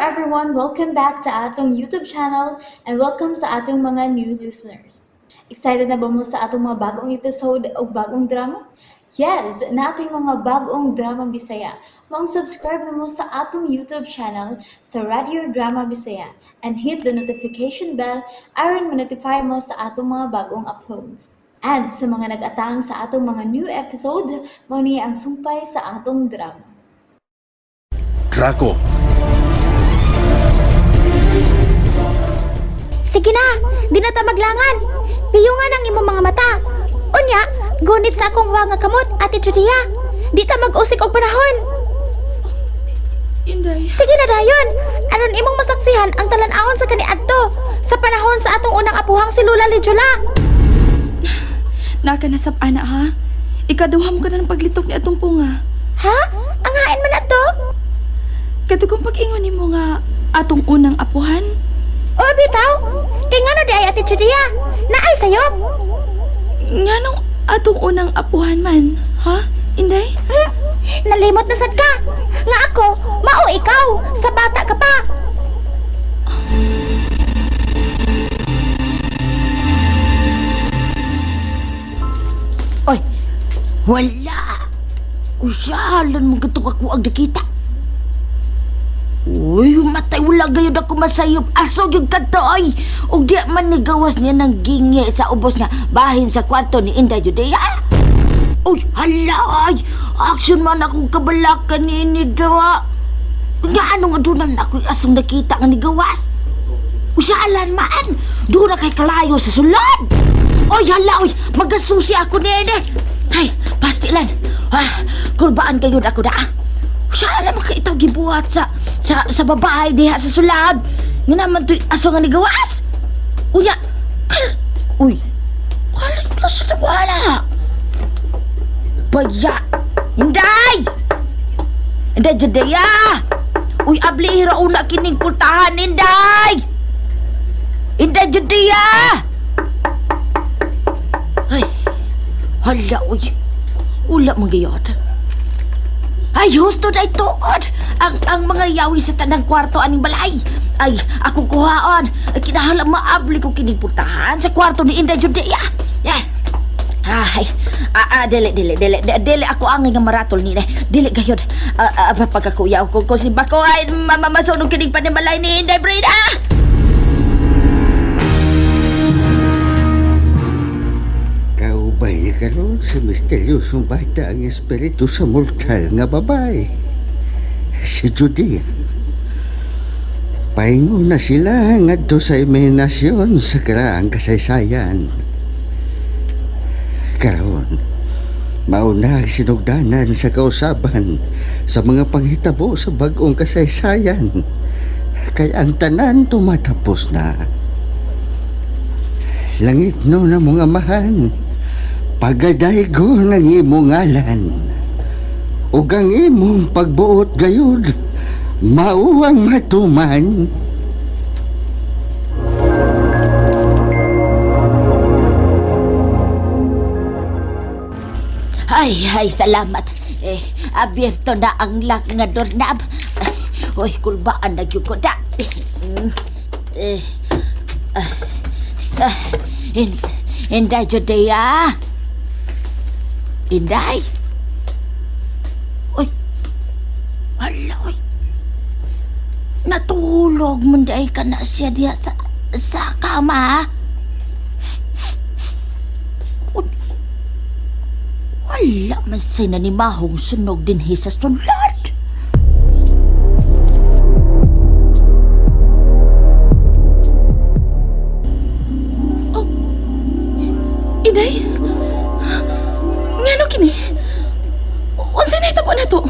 everyone! Welcome back to atong YouTube channel and welcome sa atong mga new listeners. Excited na ba mo sa atong mga bagong episode o bagong drama? Yes, na ating mga bagong drama Bisaya. Subscribe na mo sa atong YouTube channel sa Radio Drama Bisaya and hit the notification bell aron ma-notify mo sa atong mga bagong uploads. And sa mga nag-atang sa atong mga new episode, mo niya ang sumpay sa atong drama. Draco, Sige na, di na ta maglangan. Piyungan ang imong mga mata. Unya, gunit sa akong wa nga kamot, Ate Judia. Di ta mag-usik og panahon. Inday, Sige na dayon. Aron imong masaksihan ang talan-ahon sa kaniadto sa panahon sa atong unang apuhang si Lula Lijula. nakanasap ana ha? Ikaduham ka na ng paglitok ni atong punga. Ha? Ang hain man ato? Katugong pag-ingon nimo nga atong unang apuhan. O bitaw, kay ngano di ay Ate Judia? Naay sayo? Nganong atong unang apuhan man, ha? Inday? Nalimot na sad ka. Nga ako, mao ikaw, sa bata ka pa. Oy, wala. Usyalan mo gatong ako ang nakita. Uy, matay wala gayud ako masayop. Aso yung katoy. Og di man ni gawas niya ng gingi sa ubos nga bahin sa kwarto ni Inday Judea. Uy, hala ay. Action man akong kabalakan ni dawa. Nga anong adunan ako asong nakita nga ni gawas. Usyalan man. Doon na kay kalayo sa sulod. Oy, hala, oy. Magasusi ako nene. Hay, pastilan. Kurbaan kayo ako na. Usyalan mo ka itaw gibuhat sa babae diha sa sulod. Nga naman to'y aso nga ni gawas. Uya, uy. Kalay plaso na wala. Baya. Inday! Inday, Judea! Uy, abli hira una kining pultahan, Inday! Inday, Judea! Ay, hala, uy. Ula magayod. Ay, husto na ituod. Ang mga yawi sa tanang kwarto aning balay. Ay, ako kuhaon. Ay, kinahalang maabli ko kinipurtahan sa kwarto ni Inday Judea. Ay, dili ako ang nga maratol ni dili gayod. Pagkakuyaw ko si Bako ay mamasunog kining panimalay ni Inday Brida. Kaubay karon sa misteryosong bata ang espiritu sa mortal nga babae. Si Judea. Paingon na sila ngadto sa imahinasyon sa karaang kasaysayan. Karon, mauna sinugdanan sa kausaban sa mga panghitabo sa bagong kasaysayan. Kaya ang tanan tumatapos na. Langit no na mga mahan, pagadaygo ng imong ngalan. Ug ang imong pagbuot gayud, mauwang matuman. Ay, salamat. Abierto na ang lock nga doorknob. Hoy, kulbaan na gyud ko da. Inday Judea. Inday. Uy. Hala, uy. Natulog man day ka na siya diya sa kama. Uy. Wala man say nanimahong sunog din sa sulod. Inday? Ngano kini? Unsa na ito po na to?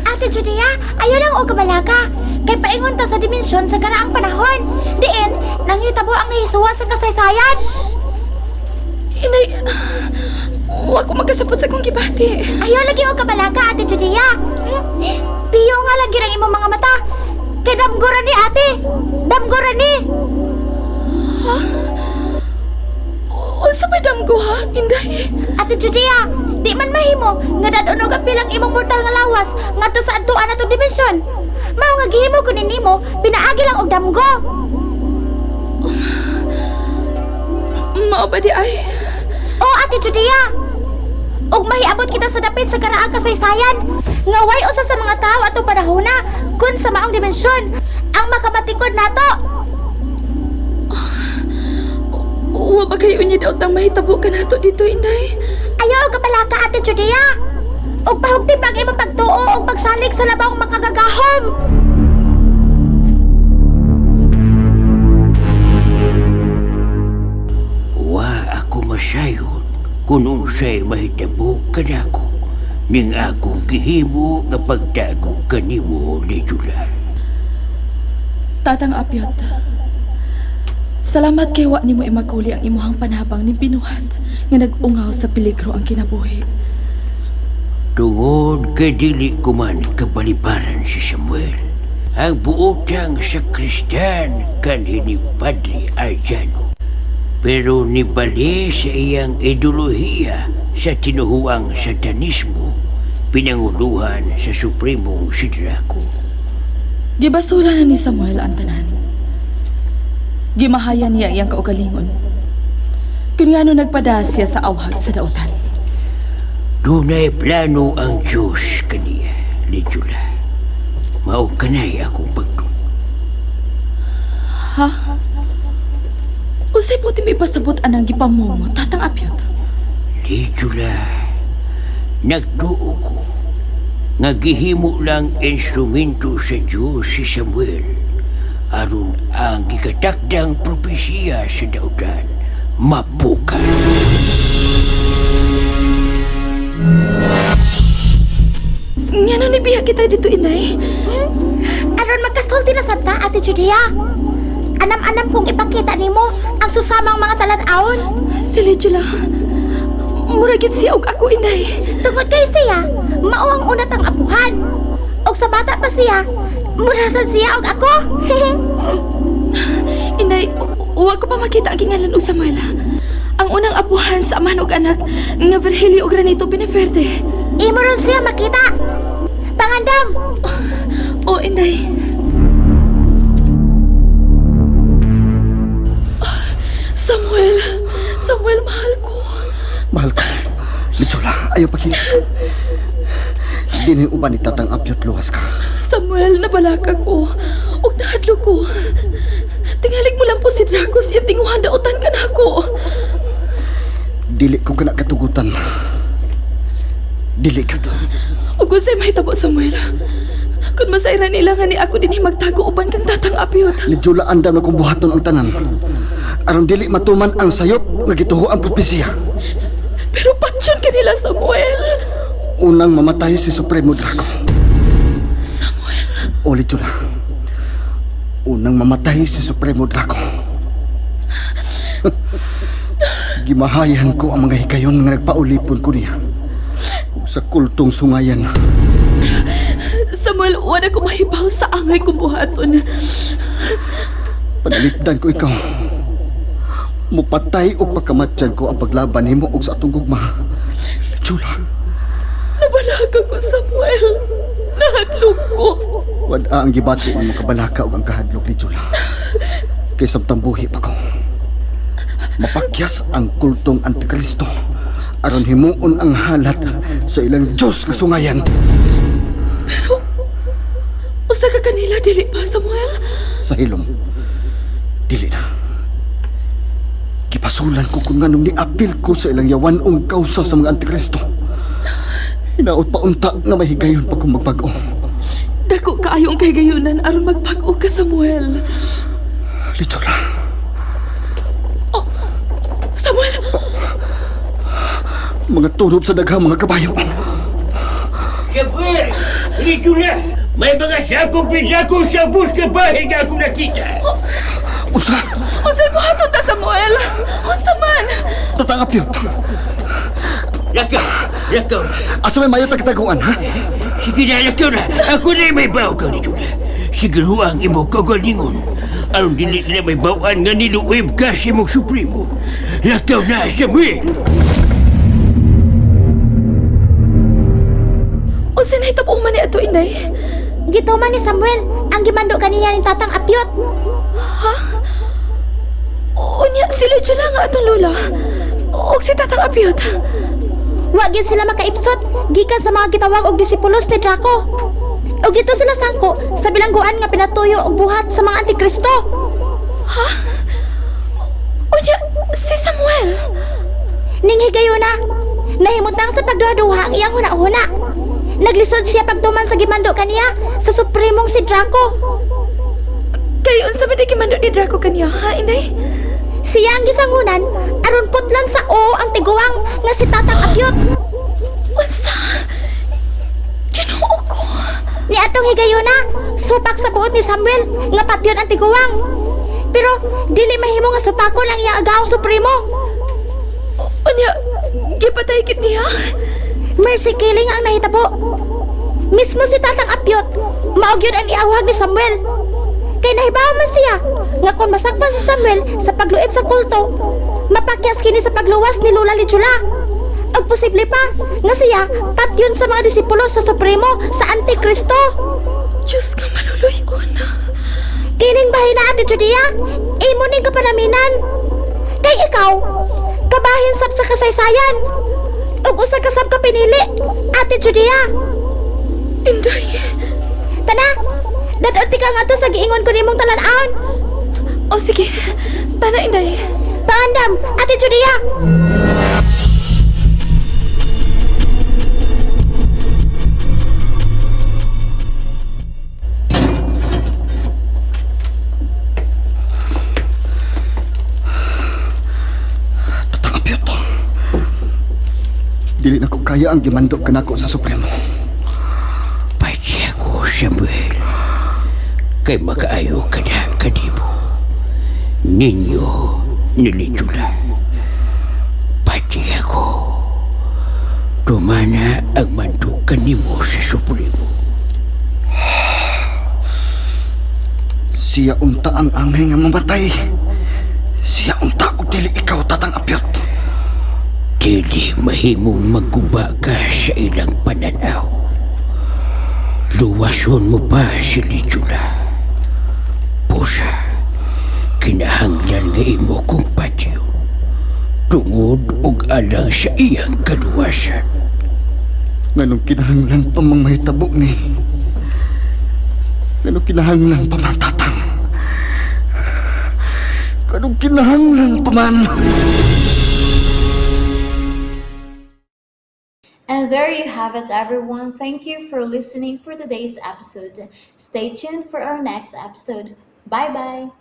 Ate Judia, ayaw lang o kabalaka. Kay paingon ta sa dimensyon sa karaang panahon. Diin, nangitabo ang nahisuwa sa kasaysayan. Inday, huwag ko magkasapot sa kong kibati. Ayaw lagi o kabalaka, Ate Judia. Piyo nga lang girang imong mga mata. Kay damgoran ni ate. Damgoran ni. Unsa may damgo ha, Inday? Ate Judia, di man mahimo nga dadonog ang pilang imong mortal nga lawas ngadto sa adtuan atong dimensyon. Mao nga gihimo ko nimo, pinaagi lang og damgo. Mao ba di ay? O Ate Judia, ug mahiabot kita sa dapit sa karaang kasaysayan nga way usa sa mga tao atong panahona kun sa maong dimensyon ang makamatikod nato. Wa ba kayo niya daw tang mahitabo ka nato dito, inday? Ayaw ka pala ka, Ate Judia. Ug pahugti pag imong pagtuo ug pagsalig sa labang makagagahom. Wa ako masayod kung unsay mahitabo kanako ning akong gihimo nga pagtago kanimo ni July. Tatang Apyot, salamat kay wa nimo imaguli ang imuhang panhabang ni binuhat nga nag-ungaw sa peligro ang kinabuhi. Tungod kay dili ko man kabalibaran si Samuel, ang buotang sa Kristan kanhi ni Padre Arjano. Pero nibali sa iyang ideolohiya sa tinuhuang satanismo, pinanguluhan sa Supremong Sidrako. Gibasula na ni Samuel ang tanan. Gimahayan niya iyang kaugalingon. Kung nga nagpada siya sa awhag sa dautan. Dunay plano ang Diyos kaniya, Lidjula. Mao kanay akong pagtuo. Ha? Usay puti may pasabot anang gipamomo, Tatang Apyot. Lidjula, nagtuo ko nga gihimo lang instrumento sa Diyos si Samuel aron ang gikatakdang propesiya sa dautan mabuka. Nga ni biya kita dito, inay. Aron magkasulti na sabta, Ate Judia. Anam-anam kong ipakita nimo ang susamang mga talan-awon. Si Lidjula, muragit siya og ako, inay. Tungod kay siya, mao ang unat ang apuhan. Og sa bata pa siya, murasan siya og ako. Inay, huwag ko pa makita ang gingalan o Samuel. Ang unang apuhan sa amahan og anak nga Virgilio og Granito Pineverde. Imo ron siya makita. Pangandam. O, inay. Samuel, mahal ko. Mahal ko. Lidjula, ayaw pakinggan. Di na yung uban ni Tatang Apyot, luwas ka. Samuel, nabalaka ko. Og nahadlo ko. Tingalig mo lang po si Draco siya tinguhan dautan ka na ako. Dili ko kana katugutan. Dili ko doon. Og unsay mahitabo, Samuel. Kung masayran nila nga ni ako din magtago uban kang Tatang Apyot. Lidjula, andam na kong buhaton ang tanan. Aron dili matuman ang sayop nga gituho ang propesiya. Pero patsyon ka nila, Samuel. Unang mamatay si Supremo Draco. Samuel. O Lidjula, unang mamatay si Supremo Draco. Gimahayan ko ang mga hikayon nga nagpaulipon ko niya sa kultong sungayan. Samuel, wala ko mahibaw sa angay kong buhaton. Panalipdan ko ikaw. Mupatay o pagkamatyan ko ang paglaban nimo og sa atong gugma. Lidjula, Nabalaga ko, Samuel. Nahadlok ko. wala ang gibati ang makabalaka og ang kahadlok ni Lidjula. Kay samtang buhi pa ko. Mapakyas ang kultong Antikristo aron himuon ang halat sa ilang Diyos nga sungayan. Pero, usa ka kanila, dili pa, Samuel? Sa hilom, dili na. Gipasulan ko kung nganong niapil ko sa ilang yawanong kausa sa mga Antikristo. Hinaot pa unta nga mahigayon pa kong magpag-o. Dako kaayong kay gayunan aron magpag-o ka, Samuel. Lidjula, Samuel! mga tunob sa daghang mga kabayo. Samuel! Lidjula! May mga sakong pinako sa bus ka bahay nga akong nakita. Unsa? Unsay buhaton ta, Samuel? Unsa man? Tatang Apyot, Lakaw na. asa may mayat ang kitaguan, ha? Sige na, lakaw na. Ako na may baw ka ni Jula. Sige ang imo kagalingon. Aron dili nila may bawaan nga niluib ka sa imong supremo. Lakaw na, Samuel! Unsay nahitabo man ni ato, inday? Gituman ni Samuel ang gimando kaniya ni Tatang Apyot. Unya, sila dyan lang nga atong lula. O si Tatang Apyot. Wa gyud sila makaipsot gikan sa mga gitawag og disipulos ni Draco. Og dito sila sangko sa bilangguan nga pinatuyo og buhat sa mga antikristo. Unya, si Samuel. Ning higayuna, nahimutang sa pagduha-duha ang iyang huna-huna. Naglisod siya pagtuman sa gimando kaniya sa supremong si Draco. Kayo unsa man gimando ni Draco kaniya, ha, Inday? Siya ang gisangunan aron putlan sa o ang tiguang nga si Tatang Apyot. Unsa? Ginoo ko. Ni atong higayuna, supak sa buot ni Samuel nga patyon ang tiguang. Pero dili mahimo nga supako lang iyang agawang supremo. Unya, gipatay gid niya. Mercy killing ang nahitabo. Mismo si Tatang Apyot, maog yun ang iawhag ni Samuel. Kay nahibaw man siya nga kung masakpan si Samuel sa pagluib sa kulto, mapakyas kini sa pagluwas ni Lula Lichula. Ang posible pa nga siya patyon sa mga disipulo sa Supremo sa Antikristo. Diyos ka maluluyon. Kining bahina Ate Judia, imo ning kapanaminan. Kay ikaw, kabahin sab sa kasaysayan. Ug usa ka sab ka pinili, Ate Judia. Inday. Tana, dadot ka nga to sa giingon ko nimong talan-aon. O sige, tana Inday. Paandam, Ate Judia. Tatang Apyot. Dili na ko kaya ang gimando kanako sa Supremo. Pati ako, Samuel. Kay makaayo ka na kanibo. Ninyo nilitula. Pati ako. Tumana ang mandukan nimo sa Supremo. Siya unta ang angay nga mamatay. Siya unta og dili ikaw, Tatang Apyot. Dili mahimong magguba ka sa ilang pananaw. Luwason mo pa si Lichula. Pusa, kinahanglan nga imo kong patyo. Tungod og alang sa iyang kaluwasan. Nganong kinahanglan pa mang mahitabo ni. Nganong kinahanglan pa man, Tatang. Nganong kinahanglan pa man. And there you have it, everyone. Thank you for listening for today's episode. Stay tuned for our next episode. Bye bye.